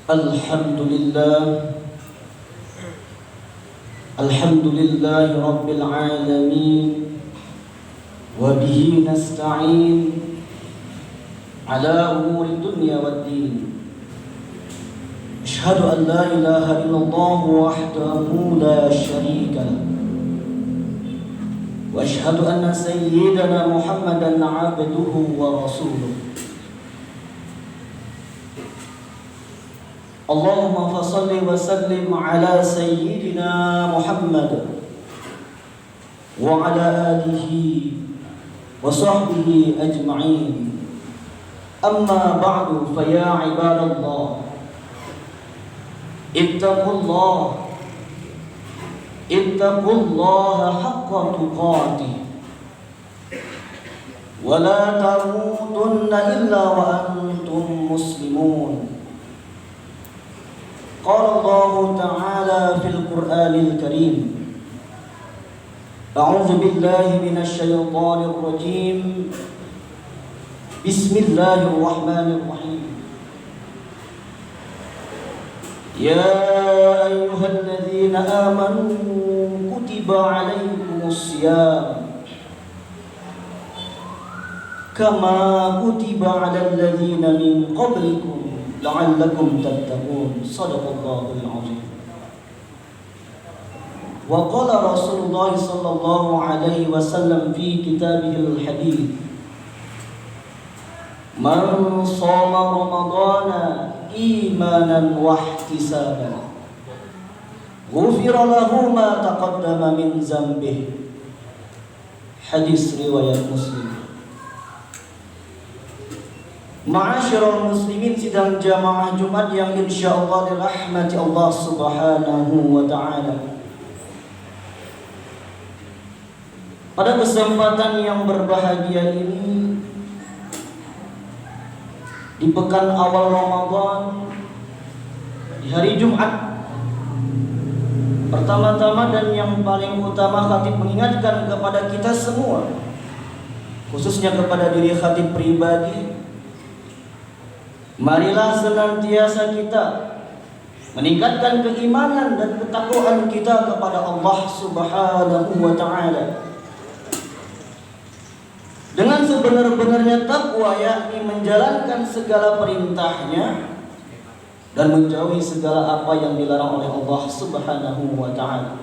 Alhamdulillah Rabbil Alamin. Wabihi nasta'in ala umuri dunya waddin. Ashhadu an la ilaha illallah wahdahu la syarika lah. Wa ashhadu anna sayyidana Muhammadan abduhu wa rasuluh. Allahumma fasalli wa sallim ala sayyidina Muhammad wa ala alihi wa sahbihi ajma'in. Amma ba'du, fa ya ibadallah, ittaqullaha haqqa tuqatih wa la tamutunna illa wa antum muslimun. Qala Allah Ta'ala fil Qur'anil Karim, a'udzu billahi minasy syaithanir rajim. Bismillahirrahmanirrahim. Ya ayyuhalladzina amanu kutiba 'alaikumus syiyam kama kutiba 'alal ladzina min qablikum la'allakum tattaqun. Shadaqallahul 'azim. Wa qala Rasulullah sallallahu alaihi wasallam fi kitabihil hadits, man shoma ramadhana imanan wa ihtisaban ghufira lahu ma taqaddama min dzambihi. Hadis riwayat Muslim. Ma'asyiral muslimin, sidang jamaah Jumat yang insyaallah dirahmati Allah Subhanahu wa taala. Pada kesempatan yang berbahagia ini, di pekan awal Ramadan, di hari Jumat, pertama-tama dan yang paling utama, khatib mengingatkan kepada kita semua, khususnya kepada diri khatib pribadi, marilah senantiasa kita meningkatkan keimanan dan ketakwaan kita kepada Allah Subhanahu wa taala dengan sebenar-benarnya takwa, yakni menjalankan segala perintahnya dan menjauhi segala apa yang dilarang oleh Allah Subhanahu wa taala.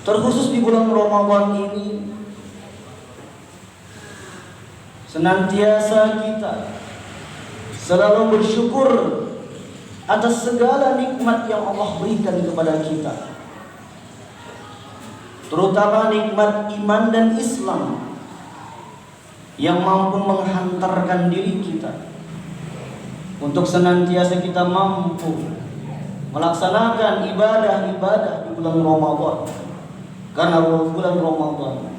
Terkhusus di bulan Ramadan ini, senantiasa kita selalu bersyukur atas segala nikmat yang Allah berikan kepada kita, terutama nikmat iman dan Islam yang mampu menghantarkan diri kita untuk senantiasa kita mampu melaksanakan ibadah-ibadah di bulan Ramadan. Karena bulan Ramadan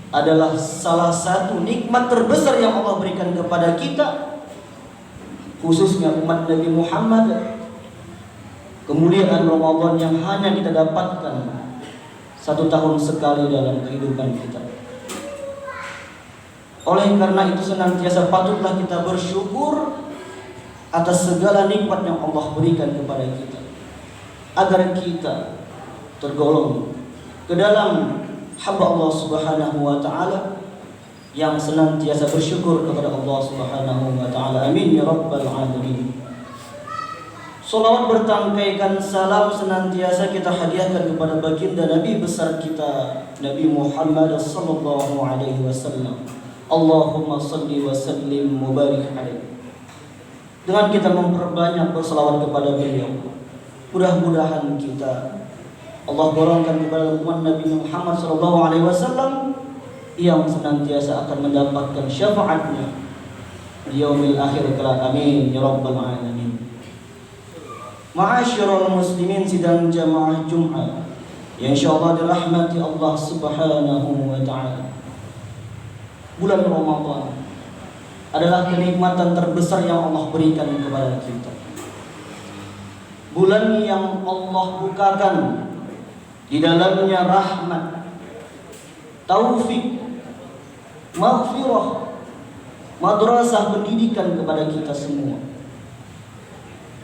adalah salah satu nikmat terbesar yang Allah berikan kepada kita, khususnya umat Nabi Muhammad. Kemuliaan Ramadan yang hanya kita dapatkan satu tahun sekali dalam kehidupan kita. Oleh karena itu, senantiasa patutlah kita bersyukur atas segala nikmat yang Allah berikan kepada kita, agar kita tergolong ke dalam hamba Allah Subhanahu wa taala yang senantiasa bersyukur kepada Allah Subhanahu wa taala. Amin ya rabbal alamin. Salawat bertangkaikan salam senantiasa kita hadiahkan kepada baginda Nabi besar kita, Nabi Muhammad sallallahu alaihi wasallam. Allahumma shalli wa sallim mubarik alaihi. Dengan kita memperbanyak berselawat kepada beliau, mudah-mudahan kita Allah golongkan kepada umat Nabi Muhammad SAW yang senantiasa akan mendapatkan syafaatnya di yaumil akhir kelak. Amin ya rabbal alamin. Ma'asyiral muslimin, sidang jamaah Jumat yang insyaallah dirahmati Allah Subhanahu wa taala. Bulan Ramadan adalah kenikmatan terbesar yang Allah berikan kepada kita. Bulan yang Allah bukakan di dalamnya rahmat, taufik, maghfirah, madrasah pendidikan kepada kita semua.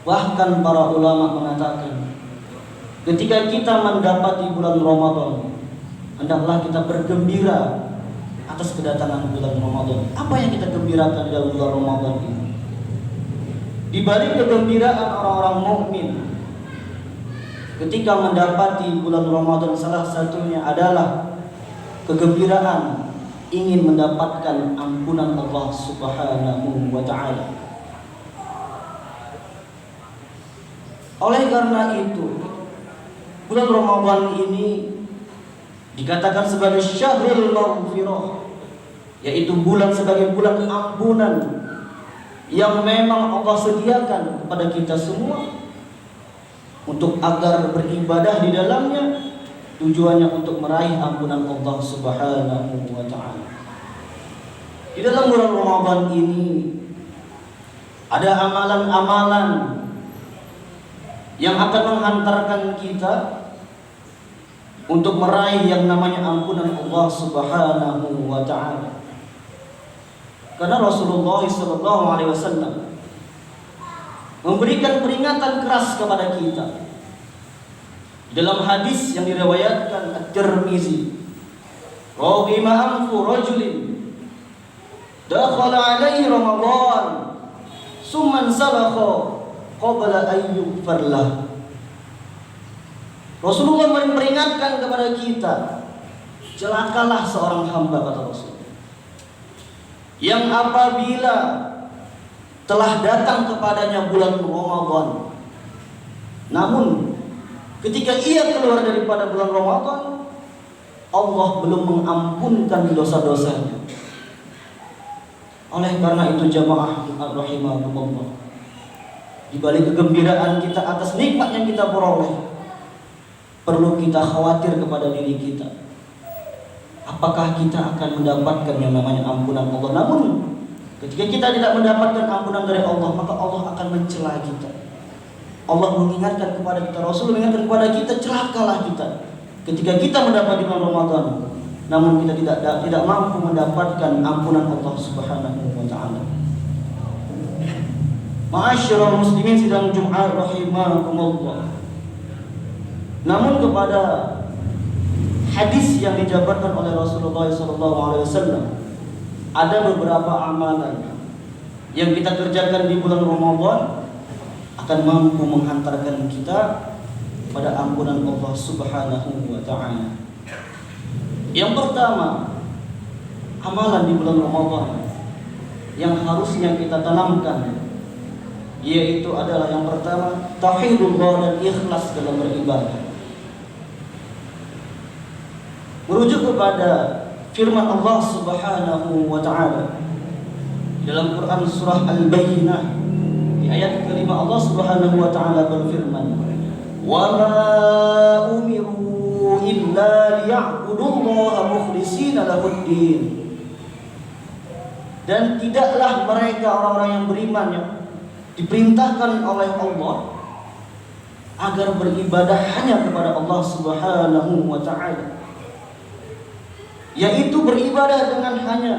Bahkan para ulama mengatakan, ketika kita mendapati bulan Ramadan, hendaklah kita bergembira atas kedatangan bulan Ramadan. Apa yang kita gembirakan dalam bulan Ramadan ini? Di balik kegembiraan orang-orang mukmin ketika mendapati bulan Ramadan, salah satunya adalah kegembiraan ingin mendapatkan ampunan Allah Subhanahu wa ta'ala. Oleh karena itu, bulan Ramadan ini dikatakan sebagai syahrul maghfirah, yaitu bulan sebagai bulan ampunan yang memang Allah sediakan kepada kita semua untuk agar beribadah di dalamnya, tujuannya untuk meraih ampunan Allah Subhanahu wa ta'ala. Di dalam bulan Ramadan ini ada amalan-amalan yang akan menghantarkan kita untuk meraih yang namanya ampunan Allah Subhanahu wa ta'ala. Karena Rasulullah SAW memberikan peringatan keras kepada kita dalam hadis yang diriwayatkan At-Tirmizi, "Raghima anfu rajulin dakhala alaihi Ramadan summa salakha qabla an yughfar lah." Rasulullah memperingatkan kepada kita, celakalah seorang hamba, kata Rasul, yang apabila telah datang kepadanya bulan Ramadan, namun ketika ia keluar daripada bulan Ramadan, Allah belum mengampunkan dosa-dosanya. Oleh karena itu jamaah rahimakumullah, di balik kegembiraan kita atas nikmat yang kita peroleh, perlu kita khawatir kepada diri kita. Apakah kita akan mendapatkan yang namanya ampunan Allah? Namun ketika kita tidak mendapatkan ampunan dari Allah, maka Allah akan mencela kita. Allah mengingatkan kepada kita, Rasul mengingatkan kepada kita, celakalah kita ketika kita mendapati bulan Ramadan, namun kita tidak mampu mendapatkan ampunan Allah Subhanahu wa ta'ala. Ma'asyiral muslimin sidang Jumat rahimakumullah. Namun kepada hadis yang dijabarkan oleh Rasulullah SAW, ada beberapa amalan yang kita kerjakan di bulan Ramadan akan mampu menghantarkan kita pada ampunan Allah Subhanahu wa ta'ala. Yang pertama, amalan di bulan Ramadan yang harusnya kita tanamkan, yaitu adalah yang pertama, tauhidullah dan ikhlas dalam beribadah. Merujuk kepada firman Allah Subhanahu wa ta'ala dalam Quran surah Al-Bayyinah di ayat kelima, Allah Subhanahu wa ta'ala berfirman, "Wa ma umiru illa liya'budullaha mukhlishina lahuddin." Dan tidaklah mereka orang-orang yang beriman yang diperintahkan oleh Allah agar beribadah hanya kepada Allah Subhanahu wa ta'ala, yaitu beribadah dengan hanya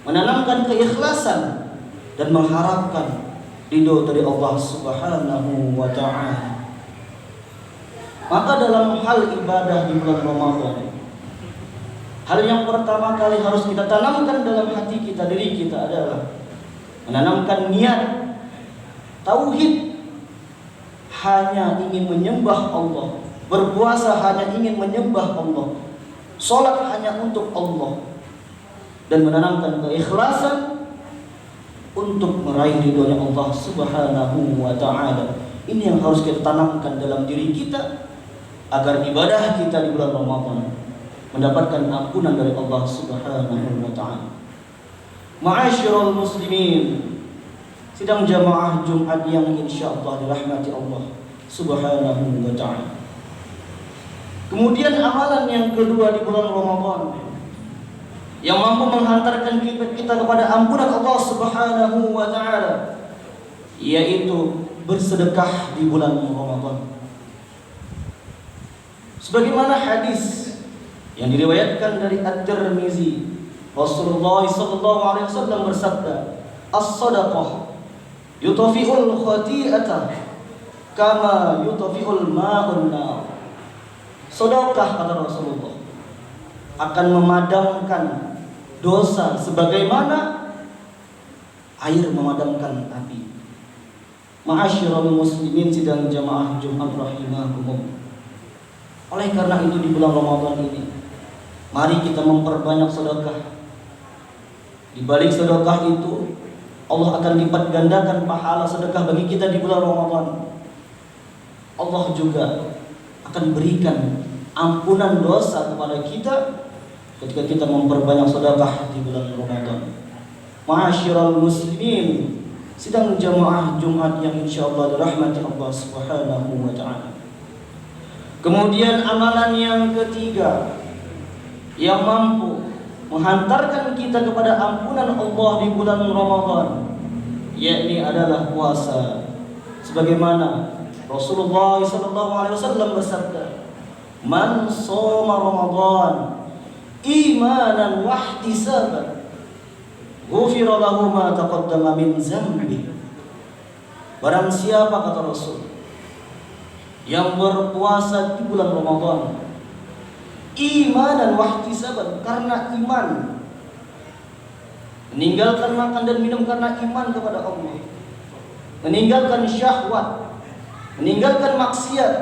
menanamkan keikhlasan dan mengharapkan ridho dari Allah Subhanahu wa ta'ala. Maka dalam hal ibadah di bulan Ramadan, hal yang pertama kali harus kita tanamkan dalam hati kita, diri kita, adalah menanamkan niat tauhid, hanya ingin menyembah Allah, berpuasa hanya ingin menyembah Allah, salat hanya untuk Allah, dan menanamkan keikhlasan untuk meraih ridhonya Allah Subhanahu wa ta'ala. Ini yang harus kita tanamkan dalam diri kita agar ibadah kita di bulan Ramadan mendapatkan ampunan dari Allah Subhanahu wa ta'ala. Ma'asyiral muslimin, sidang jamaah Jumat yang insyaallah dirahmati Allah Subhanahu wa ta'ala. Kemudian amalan yang kedua di bulan Ramadan yang mampu menghantarkan kita kepada ampunan Allah Subhanahu wa ta'ala, yaitu bersedekah di bulan Ramadan. Sebagaimana hadis yang diriwayatkan dari At-Tirmizi Rasulullah SAW bersabda, "As-sadaqah yutfi'ul khati'ata kama yutfi'ul ma'un nar." Sedekah, kata Rasulullah, akan memadamkan dosa sebagaimana air memadamkan api. Ma'asyiral muslimin sidang jamaah Jumat rahimakumullah. Oleh karena itu di bulan Ramadan ini, mari kita memperbanyak sedekah. Di balik sedekah itu, Allah akan lipat gandakan pahala sedekah bagi kita di bulan Ramadan. Allah juga akan berikan ampunan dosa kepada kita ketika kita memperbanyak sedekah di bulan Ramadan. Ma'asyiral muslimin sidang jamaah Jumat yang insyaallah dirahmati Allah Subhanahu wa taala. Kemudian amalan yang ketiga yang mampu menghantarkan kita kepada ampunan Allah di bulan Ramadan, yakni adalah puasa. Sebagaimana Rasulullah SAW bersabda, "Man shoma Ramadan imanan wa ihtisaban, ghufira lahu ma taqaddama min dzambi." Barang siapa, kata Rasul, yang berpuasa di bulan Ramadan imanan wa ihtisaban, karena iman, meninggalkan makan dan minum karena iman kepada Allah, meninggalkan syahwat, meninggalkan maksiat,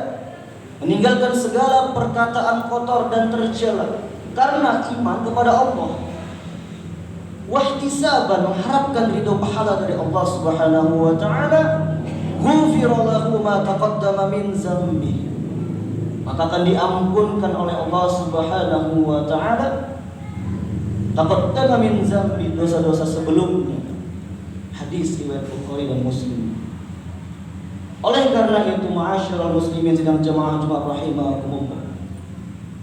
meninggalkan segala perkataan kotor dan tercela karena iman kepada Allah, wahtisaban, mengharapkan ridho pahala dari Allah Subhanahu wa taala, ghufira lahu ma taqaddama min dzambi, maka akan diampunkan oleh Allah Subhanahu wa taala taqaddama min dzambi, dosa-dosa sebelumnya. Hadis riwayat Bukhari dan Muslim. Oleh karena itu, ma'asyiral muslimin sidang jamaah Jumat rahimakumullah,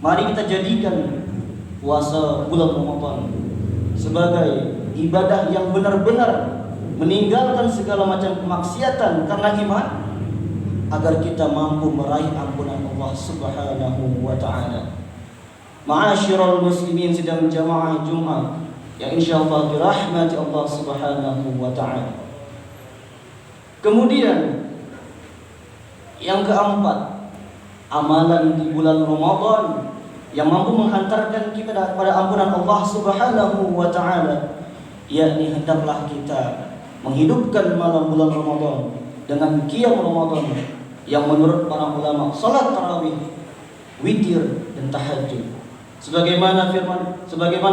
mari kita jadikan puasa bulan Ramadan sebagai ibadah yang benar-benar meninggalkan segala macam kemaksiatan karena iman, agar kita mampu meraih ampunan Allah Subhanahu wa taala. Ma'asyiral muslimin sidang jamaah Jumat yang insyaallah dirahmati Allah Subhanahu wa taala. Kemudian yang keempat, amalan di bulan Ramadan yang mampu menghantarkan kita kepada ampunan Allah Subhanahu wa taala, yakni hendaklah kita menghidupkan malam bulan Ramadan dengan qiyam Ramadan yang menurut para ulama salat tarawih, witir dan tahajud. Sebagaimana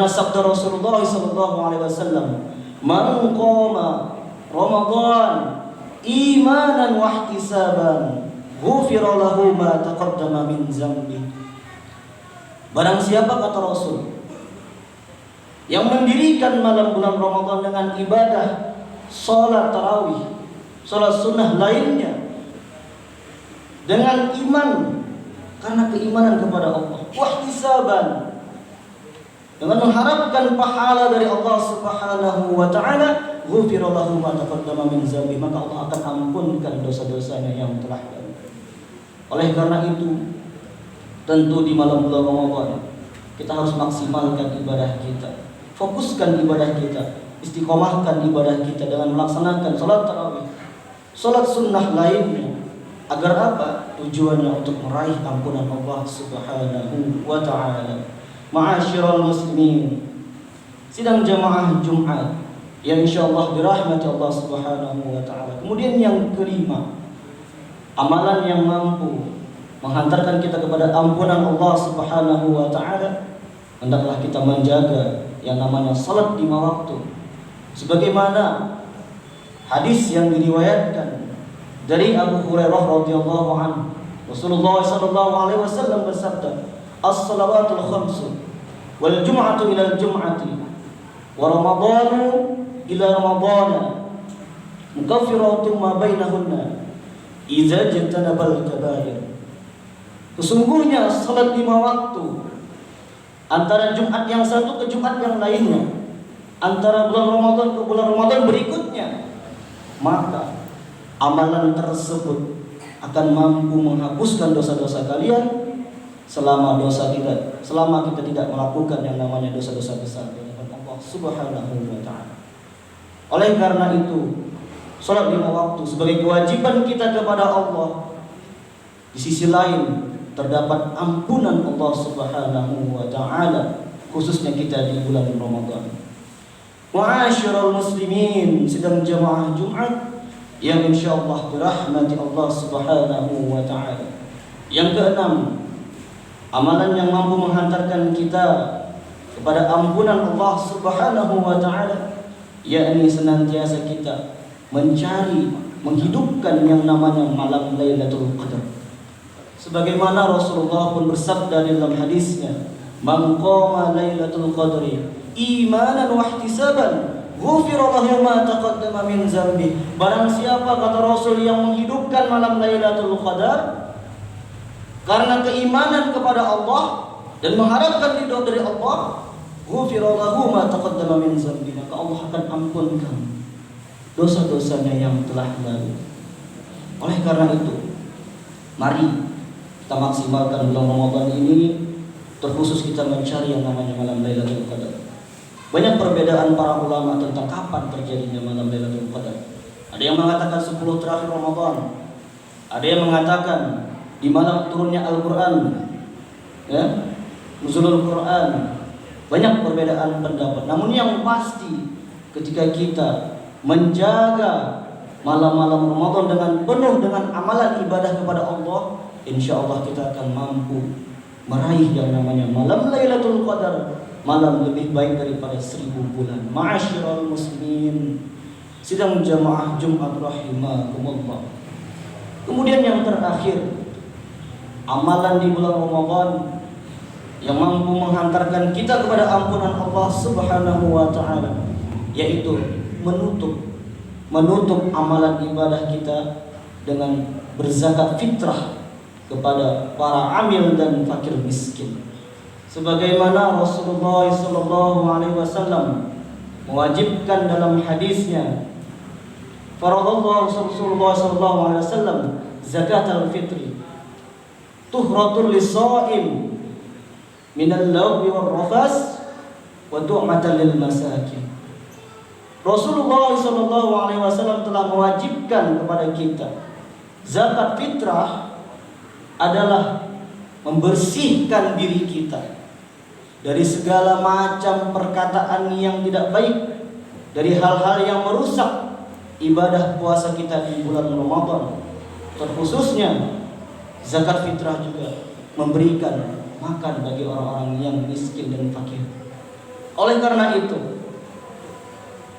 sabda Rasulullah SAW, "Man qama Ramadan imanan wa ihtisaban, ghufira lahu ma taqaddama min dzambi." Barang siapa, kata Rasul, yang mendirikan malam bulan Ramadan dengan ibadah salat tarawih, salat sunnah lainnya, dengan iman karena keimanan kepada Allah, wahtisaban, dengan mengharapkan pahala dari Allah Subhanahu wa taala, ghufira lahu ma taqaddama min dzambi, maka Allah akan ampunkan dosa-dosanya yang telah lalu. Oleh karena itu, tentu di malam bulan Ramadan kita harus maksimalkan ibadah kita, fokuskan ibadah kita, istiqomahkan ibadah kita dengan melaksanakan salat tarawih, salat sunnah lainnya. Agar apa? Tujuannya untuk meraih ampunan Allah Subhanahu wa taala. Ma'asyiral muslimin sidang jamaah Jumat yang insyaallah dirahmati Allah Subhanahu wa taala. Kemudian yang kelima, amalan yang mampu menghantarkan kita kepada ampunan Allah Subhanahu wa taala, hendaklah kita menjaga yang namanya salat 5 waktu. Sebagaimana hadis yang diriwayatkan dari Abu Hurairah radhiyallahu anhu, Rasulullah sallallahu alaihi wasallam bersabda, "As-salawatul khamsu wal jum'atu ila al-jum'ati wa ramadhanu ila ramadhana mukaffiratun ma bainahunna idza jatanabal kabair." Sesungguhnya salat 5 waktu antara Jumat yang satu ke Jumat yang lainnya, antara bulan Ramadan ke bulan Ramadan berikutnya, maka amalan tersebut akan mampu menghapuskan dosa-dosa kalian selama kita tidak melakukan yang namanya dosa-dosa besar di hadapan Allah Subhanahu wa ta'ala. Oleh karena itu, salat 5 waktu sebagai kewajiban kita kepada Allah. Di sisi lain terdapat ampunan Allah Subhanahu wa ta'ala, khususnya kita di bulan Ramadan. Ma'asyiral muslimin, sedang jamaah Jumat yang insyaallah dirahmati Allah Subhanahu wa ta'ala. Yang keenam, amalan yang mampu menghantarkan kita kepada ampunan Allah Subhanahu wa ta'ala, yakni senantiasa kita mencari, menghidupkan yang namanya malam Lailatul Qadar. Sebagaimana Rasulullah pun bersabda dalam hadisnya, "Man qama Lailatul Qadri imanan wa ihtisaban, ghufira lahu ma taqaddama min dzambi." Barang siapa, kata Rasul, yang menghidupkan malam Lailatul Qadar karena keimanan kepada Allah dan mengharapkan ridho dari Allah, ghufira lahu ma taqaddama min dzambi, maka Allah akan ampunkan dosa-dosanya yang telah lalu. Oleh karena itu, mari kita maksimalkan bulan Ramadan ini, terkhusus kita mencari yang namanya malam Lailatul Qadar. Banyak perbedaan para ulama tentang kapan terjadinya malam Lailatul Qadar. Ada yang mengatakan 10 terakhir Ramadan, ada yang mengatakan di malam turunnya Al-Quran, ya, nuzulul Quran. Banyak perbedaan pendapat. Namun yang pasti, ketika kita menjaga malam-malam Ramadan dengan penuh dengan amalan ibadah kepada Allah, insya Allah kita akan mampu meraih yang namanya malam Lailatul Qadar, malam lebih baik daripada 1000 bulan. Ma'asyiral muslimin, sidang jamaah Jumat rahimakumullah. Kemudian yang terakhir, amalan di bulan Ramadan yang mampu menghantarkan kita kepada ampunan Allah Subhanahu wa ta'ala, yaitu menutup amalan ibadah kita dengan berzakat fitrah kepada para amil dan fakir miskin. Sebagaimana Rasulullah SAW mewajibkan dalam hadisnya, faradallahu Rasulullah SAW zakat al-fitri tuhratul lis-shaim minal lagwi wal rafas wa tu'matan lil masakin. Rasulullah SAW telah mewajibkan kepada kita zakat fitrah adalah membersihkan diri kita dari segala macam perkataan yang tidak baik, dari hal-hal yang merusak ibadah puasa kita di bulan Ramadan. Terkhususnya zakat fitrah juga memberikan makan bagi orang-orang yang miskin dan fakir. Oleh karena itu,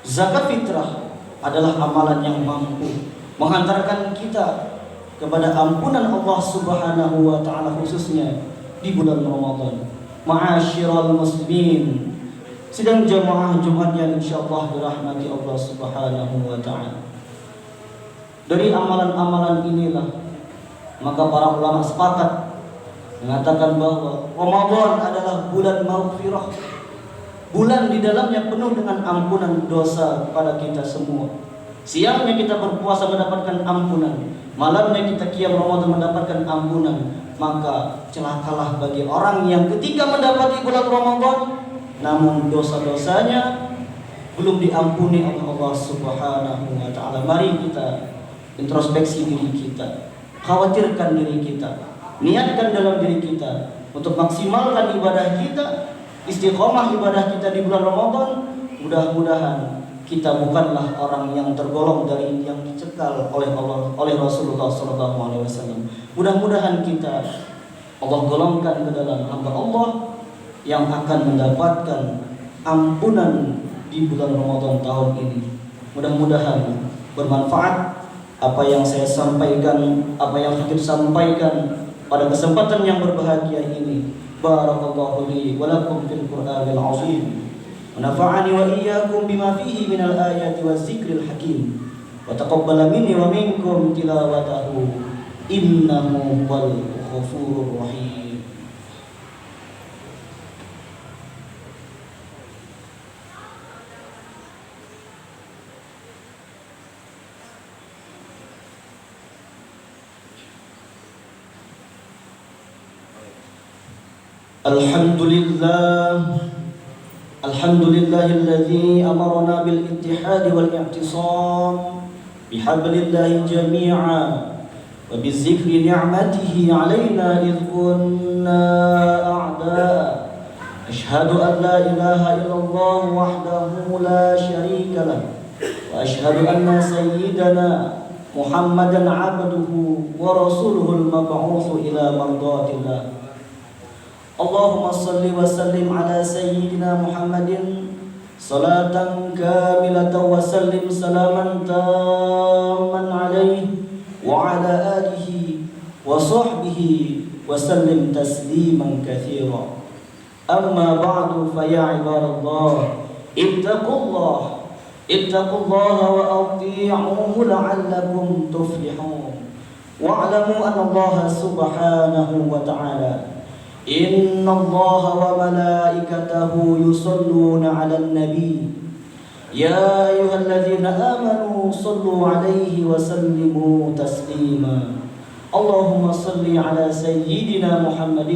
zakat fitrah adalah amalan yang mampu menghantarkan kita kepada ampunan Allah Subhanahu wa ta'ala, khususnya di bulan Ramadan. Ma'asyiral muslimin, sidang jamaah Jumat yang insyaallah dirahmati Allah Subhanahu wa ta'ala. Dari amalan-amalan inilah maka para ulama sepakat mengatakan bahwa Ramadan adalah bulan maghfirah, bulan di dalamnya penuh dengan ampunan dosa kepada kita semua. Siangnya kita berpuasa mendapatkan ampunan, malamnya kita qiyam Ramadan mendapatkan ampunan. Maka celakalah bagi orang yang ketika mendapati bulan Ramadan namun dosa-dosanya belum diampuni oleh Allah Subhanahu wa ta'ala. Mari kita introspeksi diri kita, khawatirkan diri kita, niatkan dalam diri kita untuk maksimalkan ibadah kita, istiqomah ibadah kita di bulan Ramadan. Mudah-mudahan kita bukanlah orang yang tergolong dari yang dicekal oleh Allah, oleh Rasulullah SAW. Mudah-mudahan kita Allah golongkan ke dalam hamba Allah yang akan mendapatkan ampunan di bulan Ramadan tahun ini. Mudah-mudahan bermanfaat apa yang saya sampaikan, apa yang Habib sampaikan pada kesempatan yang berbahagia ini. Barakallahu li wa lakum fil Qur'anil azim. ونفعني وإياكم بما فيه من الآيات والذكر الحكيم وتقبل مني ومنكم تلاوته إنه هو الغفور الرحيم. الحمد لله الحمد لله الذي أمرنا بالاتحاد والاعتصام بحبل الله جميعا وبذكر نعمته علينا إذ كنا أعداء. أشهد أن لا إله إلا الله وحده لا شريك له وأشهد أن سيدنا محمدا عبده ورسوله المبعوث إلى مرضات الله. اللهم صل وسلم على سيدنا محمد صلاة كاملة وسلم سلاما تاما عليه وعلى آله وصحبه وسلم تسليما كثيرا. أما بعد فيا عباد الله اتقوا الله وأطيعوه لعلكم تفلحون. واعلموا أن الله سبحانه وتعالى إن الله وملائكته يصلون على النبي يا أيها الذين آمنوا صلوا عليه وسلموا تسليما. اللهم صل على سيدنا محمد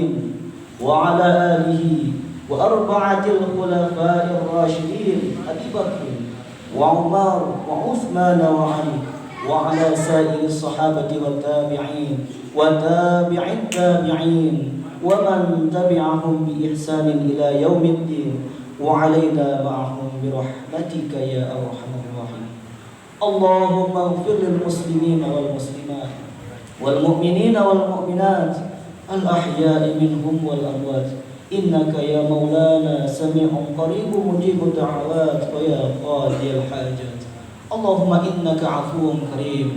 وعلى آله وأربعة الخلفاء الراشدين أبي بكر وعمر وعثمان وعلي وعلى سائر الصحابة والتابعين وتابع التابعين ومن تبعهم بإحسان إلى يوم الدين وعلينا معهم برحمتك يا أرحم الراحمين. اللهم اغفر للمسلمين والمسلمات والمؤمنين والمؤمنات الأحياء منهم والأموات إنك يا مولانا سميع قريب مجيب الدعوات ويا قاضي الحاجات. اللهم إنك عفو كريم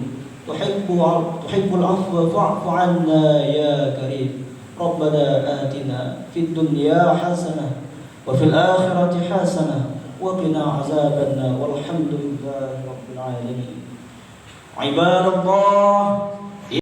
تحب العفو فاعف عنا يا كريم. ربنا آتنا في الدنيا حسنة وفي الآخرة حسنة وقنا عذاب النار والحمد لله رب العالمين. عباد الله